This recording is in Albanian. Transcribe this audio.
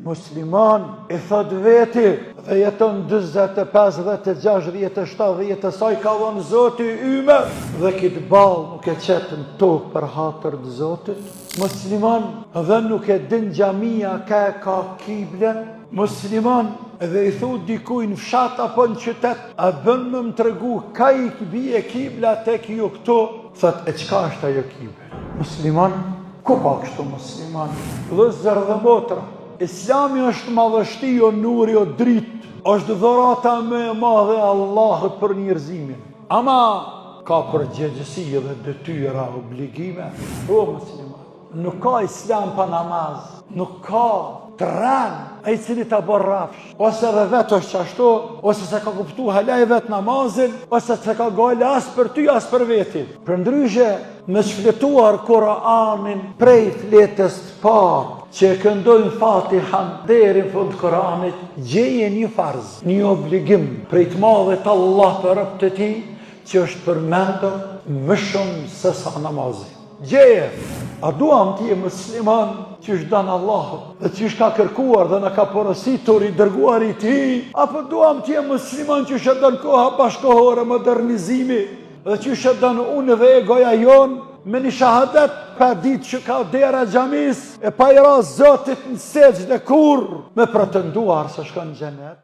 Musliman i thot veti dhe jeton 40, 50, 60, 70 saj ka dhënë Zoti yme dhe kitë ballë nuk e qetë në tokë për hatër të Zotit. Musliman dhe nuk e din xhamia ka kiblen. Musliman dhe i thu dikuj në fshat apo në qytet, a bën me më tregu ka i bie kibla tek ju këtu? Thot e qka është ajo kibla? Musliman, ku pa kështu musliman? Vëllezër dhe motra, Islami është madhështi o nuri o dritë, është dhurata më e madhe e Allahut për njerëzimin. Ama ka përgjegjësi dhe detyra, obligime. O musliman, nuk ka Islam pa namaz, nuk ka tren ai cili ta bën rafsh, ose edhe vetë është qashtu, ose se ka kuptu halaj vetë namazin, ose se ka gale as për ty, as për vetin. Për ndryshe, me shfletuar Kur'anin prej fletës të parë, që e këndojnë Fatihan deri në fund Kur'anit, gjeje një farz, një obligim prej të madhet Allah për rëpt të ti, që është përmendur më shumë se sa namazi. Gjeje, a duam ti e musliman që është danë Allahut dhe që është ka kërkuar dhe në ka porositur i dërguar i ti, apo duam ti e musliman që është danë koha bashkohore modernizimi dhe që është danë unë dhe egoja jonë me një shahadet për ditë që ka dera xhamis e pa i ra Zotit në sejdë dhe kur me pretenduar se shkon në xhenet.